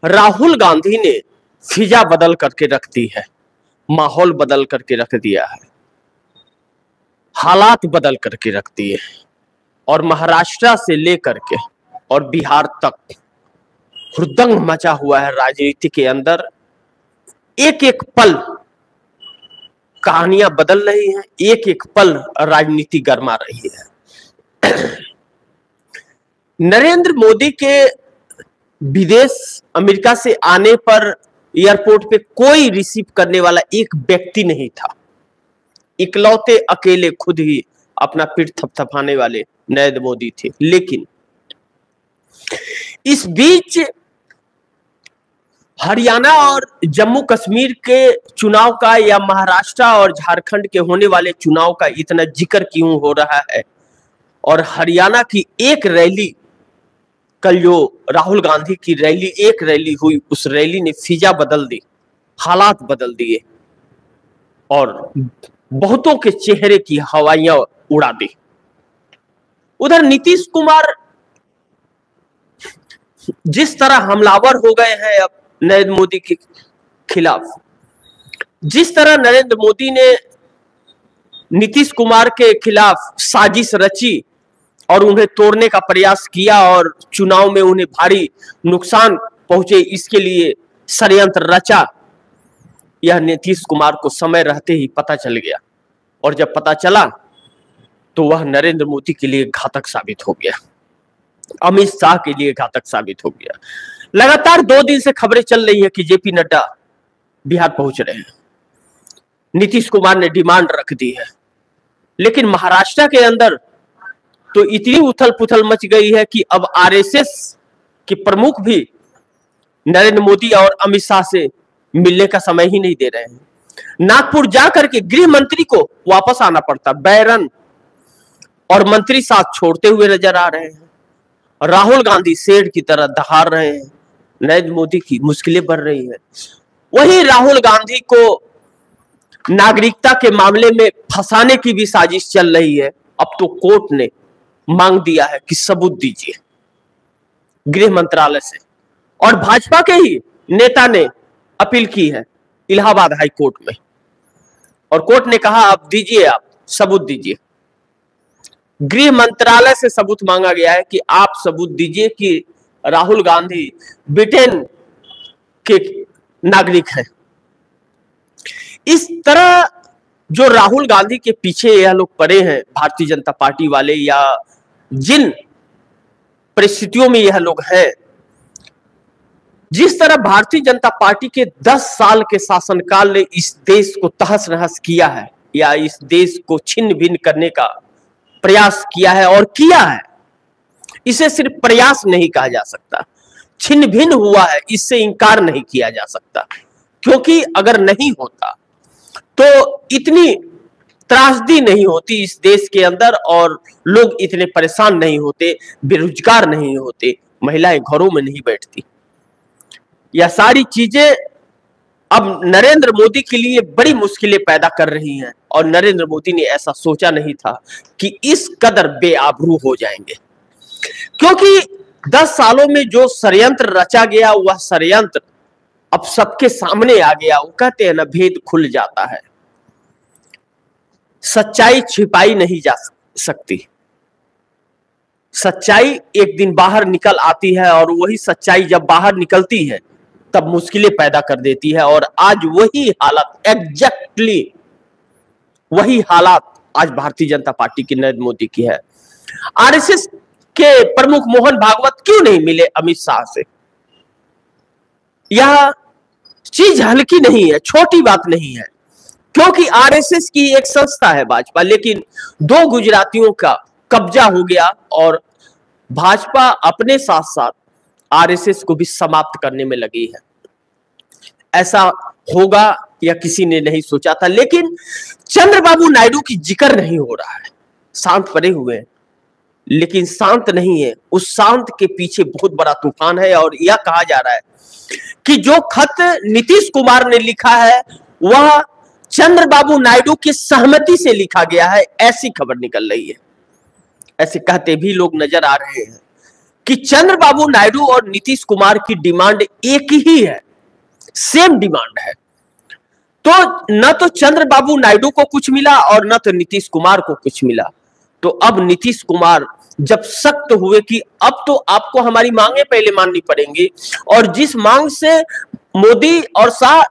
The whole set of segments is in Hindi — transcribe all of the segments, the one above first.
राहुल गांधी ने फिजा बदल करके रख दी है, माहौल बदल करके रख दिया है, हालात बदल करके रख दिए और महाराष्ट्र से लेकर के और बिहार तक हुड़दंग मचा हुआ है राजनीति के अंदर। एक एक पल कहानियां बदल रही हैं, एक एक पल राजनीति गरमा रही है। नरेंद्र मोदी के विदेश अमेरिका से आने पर एयरपोर्ट पे कोई रिसीव करने वाला एक व्यक्ति नहीं था। इकलौते अकेले खुद ही अपना पीठ थपथपाने वाले नरेंद्र मोदी थे। लेकिन इस बीच हरियाणा और जम्मू कश्मीर के चुनाव का या महाराष्ट्र और झारखंड के होने वाले चुनाव का इतना जिक्र क्यों हो रहा है? और हरियाणा की एक रैली, कल जो राहुल गांधी की रैली, एक रैली हुई, उस रैली ने फिजा बदल दी, हालात बदल दिए और बहुतों के चेहरे की हवाइयां उड़ा दी। उधर नीतीश कुमार जिस तरह हमलावर हो गए हैं अब नरेंद्र मोदी के खिलाफ, जिस तरह नरेंद्र मोदी ने नीतीश कुमार के खिलाफ साजिश रची और उन्हें तोड़ने का प्रयास किया और चुनाव में उन्हें भारी नुकसान पहुंचे, इसके लिए षड्यंत्र रचा, यह नीतीश कुमार को समय रहते ही पता चल गया। और जब पता चला तो वह नरेंद्र मोदी के लिए घातक साबित हो गया, अमित शाह के लिए घातक साबित हो गया। लगातार 2 दिन से खबरें चल रही है कि जेपी नड्डा बिहार पहुंच रहे हैं, नीतीश कुमार ने डिमांड रख दी है। लेकिन महाराष्ट्र के अंदर तो इतनी उथल पुथल मच गई है कि अब आरएसएस के प्रमुख भी नरेंद्र मोदी और अमित शाह से मिलने का समय ही नहीं दे रहे हैं। नागपुर जाकर के गृह मंत्री को वापस आना पड़ता, बैरन और मंत्री साथ छोड़ते हुए नजर आ रहे हैं। राहुल गांधी शेर की तरह दहाड़ रहे हैं, नरेंद्र मोदी की मुश्किलें बढ़ रही है। वही राहुल गांधी को नागरिकता के मामले में फंसाने की भी साजिश चल रही है। अब तो कोर्ट ने मांग दिया है कि सबूत दीजिए गृह मंत्रालय से, और भाजपा के ही नेता ने अपील की है इलाहाबाद हाई कोर्ट में, और कोर्ट ने कहा अब दीजिए, आप सबूत दीजिए। गृह मंत्रालय से सबूत मांगा गया है कि आप सबूत दीजिए कि राहुल गांधी ब्रिटेन के नागरिक हैं। इस तरह जो राहुल गांधी के पीछे यह लोग पड़े हैं, भारतीय जनता पार्टी वाले, या जिन परिस्थितियों में यह लोग हैं, जिस तरह भारतीय जनता पार्टी के 10 साल के शासनकाल ने इस देश को तहस नहस किया है या इस देश को छिन्न भिन्न करने का प्रयास किया है, और किया है, इसे सिर्फ प्रयास नहीं कहा जा सकता, छिन्न भिन्न हुआ है, इससे इंकार नहीं किया जा सकता। क्योंकि अगर नहीं होता तो इतनी त्रासदी नहीं होती इस देश के अंदर, और लोग इतने परेशान नहीं होते, बेरोजगार नहीं होते, महिलाएं घरों में नहीं बैठती। यह सारी चीजें अब नरेंद्र मोदी के लिए बड़ी मुश्किलें पैदा कर रही हैं, और नरेंद्र मोदी ने ऐसा सोचा नहीं था कि इस कदर बेआबरू हो जाएंगे। क्योंकि 10 सालों में जो षड्यंत्र रचा गया, वह षड्यंत्र अब सबके सामने आ गया। वो कहते हैं ना, भेद खुल जाता है, सच्चाई छिपाई नहीं जा सकती। सच्चाई एक दिन बाहर निकल आती है, और वही सच्चाई जब बाहर निकलती है तब मुश्किलें पैदा कर देती है। और आज वही हालत, एग्जैक्टली वही हालात आज भारतीय जनता पार्टी की, नरेंद्र मोदी की है। आरएसएस के प्रमुख मोहन भागवत क्यों नहीं मिले अमित शाह से? यह चीज हल्की नहीं है, छोटी बात नहीं है, क्योंकि आरएसएस की एक संस्था है भाजपा, लेकिन 2 गुजरातियों का कब्जा हो गया और भाजपा अपने साथ साथ आरएसएस को भी समाप्त करने में लगी है। ऐसा होगा या किसी ने नहीं सोचा था। लेकिन चंद्रबाबू नायडू की जिक्र नहीं हो रहा है, शांत पड़े हुए हैं, लेकिन शांत नहीं है, उस शांत के पीछे बहुत बड़ा तूफान है। और यह कहा जा रहा है कि जो खत नीतीश कुमार ने लिखा है वह चंद्रबाबू नायडू की सहमति से लिखा गया है, ऐसी खबर निकल रही है। ऐसे कहते भी लोग नजर आ रहे हैं। कि चंद्रबाबू नायडू और नीतीश कुमार की डिमांड एक ही है, सेम डिमांड है। तो न तो चंद्रबाबू नायडू को कुछ मिला और न तो नीतीश कुमार को कुछ मिला। तो अब नीतीश कुमार जब सख्त हुए कि अब तो आपको हमारी मांगे पहले माननी पड़ेंगी, और जिस मांग से मोदी और शाह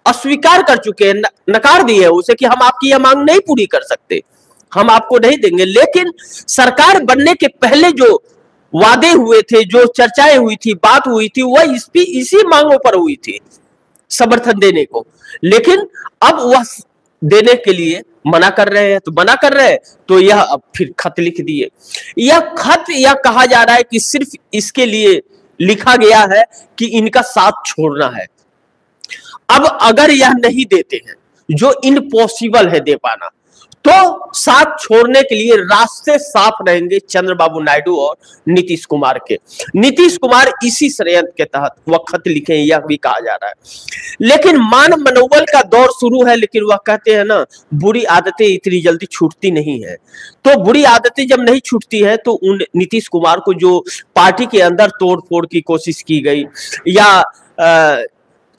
अस्वीकार कर चुके हैं, नकार दिए उसे कि हम आपकी यह मांग नहीं पूरी कर सकते, हम आपको नहीं देंगे। लेकिन सरकार बनने के पहले जो वादे हुए थे, जो चर्चाएं हुई थी, बात हुई थी, वह इसी मांगों पर हुई थी, समर्थन देने को। लेकिन अब वह देने के लिए मना कर रहे हैं। तो मना कर रहे हैं तो यह अब फिर खत लिख दिए। यह खत यह कहा जा रहा है कि सिर्फ इसके लिए लिखा गया है कि इनका साथ छोड़ना है। अब अगर यह नहीं देते हैं, जो इम्पॉसिबल है दे पाना, तो साथ छोड़ने के लिए रास्ते साफ रहेंगे चंद्रबाबू नायडू और नीतीश कुमार के। नीतीश कुमार इसी षड्यंत्र के तहत वह खत लिखे, यह भी कहा जा रहा है। लेकिन मान मनोबल का दौर शुरू है, लेकिन वह कहते हैं ना, बुरी आदतें इतनी जल्दी छूटती नहीं है। तो बुरी आदतें जब नहीं छूटती है तो उन नीतीश कुमार को जो पार्टी के अंदर तोड़ फोड़ की कोशिश की गई, या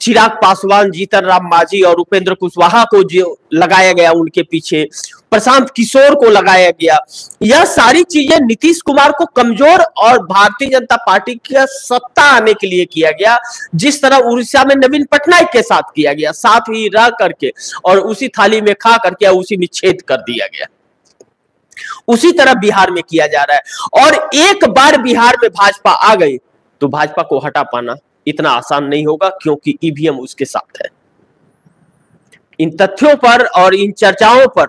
चिराग पासवान, जीतन राम मांझी और उपेंद्र कुशवाहा को जो लगाया गया उनके पीछे, प्रशांत किशोर को लगाया गया, यह सारी चीजें नीतीश कुमार को कमजोर और भारतीय जनता पार्टी का सत्ता आने के लिए किया गया। जिस तरह उड़ीसा में नवीन पटनायक के साथ किया गया, साथ ही रह करके और उसी थाली में खा करके उसी में छेद कर दिया गया, उसी तरह बिहार में किया जा रहा है। और एक बार बिहार में भाजपा आ गई तो भाजपा को हटा पाना इतना आसान नहीं होगा, क्योंकि ईवीएम उसके साथ है। इन तथ्यों पर और इन चर्चाओं पर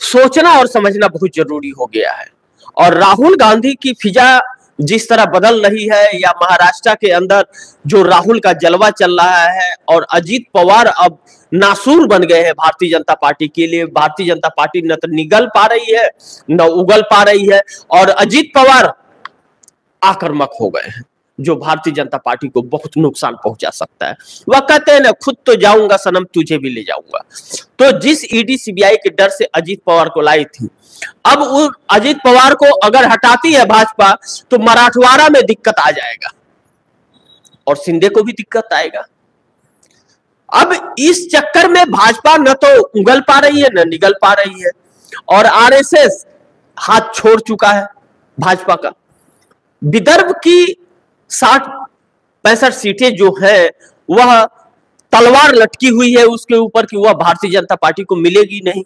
सोचना और समझना बहुत जरूरी हो गया है। और राहुल गांधी की फिजा जिस तरह बदल रही है, या महाराष्ट्र के अंदर जो राहुल का जलवा चल रहा है, और अजीत पवार अब नासूर बन गए हैं भारतीय जनता पार्टी के लिए। भारतीय जनता पार्टी न तो निगल पा रही है न उगल पा रही है, और अजीत पवार आक्रामक हो गए हैं, जो भारतीय जनता पार्टी को बहुत नुकसान पहुंचा सकता है। वह कहते हैं ना, खुद तो जाऊंगा सनम, तुझे भी ले जाऊंगा। तो जिस ईडी सीबीआई के डर से अजीत पवार को लाई थी, अब उस अजीत पवार को अगर हटाती है भाजपा तो मराठवाड़ा में दिक्कत आ जाएगा और शिंदे को भी दिक्कत आएगा। अब इस चक्कर में भाजपा न तो उगल पा रही है न निगल पा रही है, और आरएसएस हाथ छोड़ चुका है भाजपा का। विदर्भ की 60-65 सीटें जो है वह तलवार लटकी हुई है उसके ऊपर कि वह भारतीय जनता पार्टी को मिलेगी नहीं।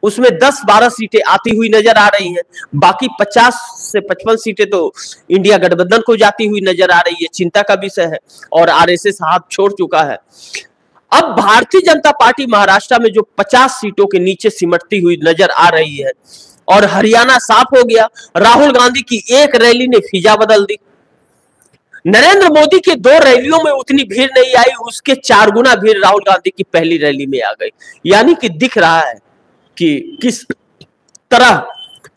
उसमें 10-12 सीटें आती हुई नजर आ रही हैं, बाकी 50 से 55 सीटें तो इंडिया गठबंधन को जाती हुई नजर आ रही है। चिंता का विषय है, और आरएसएस हाथ छोड़ चुका है। अब भारतीय जनता पार्टी महाराष्ट्र में जो 50 सीटों के नीचे सिमटती हुई नजर आ रही है, और हरियाणा साफ हो गया। राहुल गांधी की एक रैली ने फिजा बदल दी। नरेंद्र मोदी के 2 रैलियों में उतनी भीड़ नहीं आई, उसके 4 गुना भीड़ राहुल गांधी की पहली रैली में आ गई। यानी कि दिख रहा है कि किस तरह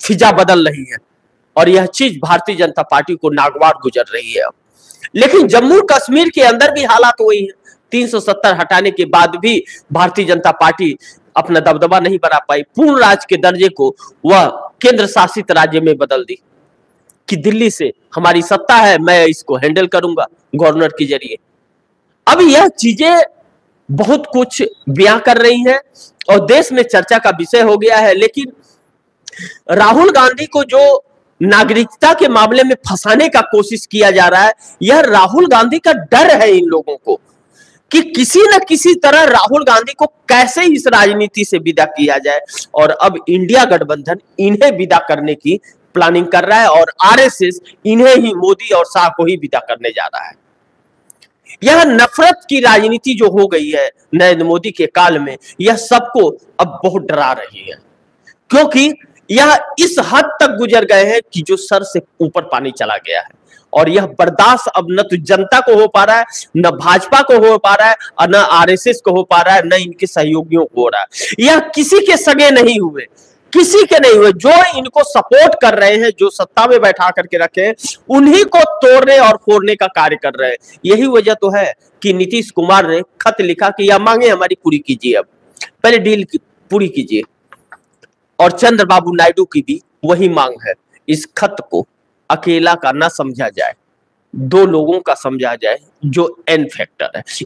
फिजा बदल रही है, और यह चीज भारतीय जनता पार्टी को नागवार गुजर रही है अब। लेकिन जम्मू कश्मीर के अंदर भी हालात वही है। 370 हटाने के बाद भी भारतीय जनता पार्टी अपना दबदबा नहीं बना पाई। पूर्ण राज्य के दर्जे को वह केंद्र शासित राज्य में बदल दी कि दिल्ली से हमारी सत्ता है, मैं इसको हैंडल करूंगा गवर्नर के जरिए। अब यह चीजें बहुत कुछ बयां कर रही हैं और देश में चर्चा का विषय हो गया है। लेकिन राहुल गांधी को जो नागरिकता के मामले में फंसाने का कोशिश किया जा रहा है, यह राहुल गांधी का डर है इन लोगों को कि किसी न किसी तरह राहुल गांधी को कैसे इस राजनीति से विदा किया जाए। और अब इंडिया गठबंधन इन्हें विदा करने की प्लानिंग कर रहा है, और आरएसएस इन्हें ही, मोदी और शाह को ही विदा करने जा रहा है। यह नफरत की राजनीति जो हो गई है नरेंद्र मोदी के काल में, यह सबको अब बहुत डरा रही है, क्योंकि यह इस हद तक गुजर गए हैं कि जो सर से ऊपर पानी चला गया है। और यह बर्दाश्त अब न तो जनता को हो पा रहा है, न भाजपा को हो पा रहा है, और न आरएसएस को हो पा रहा है, न इनके सहयोगियों को हो रहा है। यह किसी के सगे नहीं हुए, किसी के नहीं हुए। जो इनको सपोर्ट कर रहे हैं, जो सत्ता में बैठा करके रखे, उन्हीं को तोड़ने और फोड़ने का कार्य कर रहे हैं। यही वजह तो है कि नीतीश कुमार ने खत लिखा कि यह मांगे हमारी पूरी कीजिए, अब पहले डील पूरी कीजिए। और चंद्रबाबू नायडू की भी वही मांग है। इस खत को अकेला का ना समझा जाए, दो लोगों का समझा जाए जो एन फैक्टर है।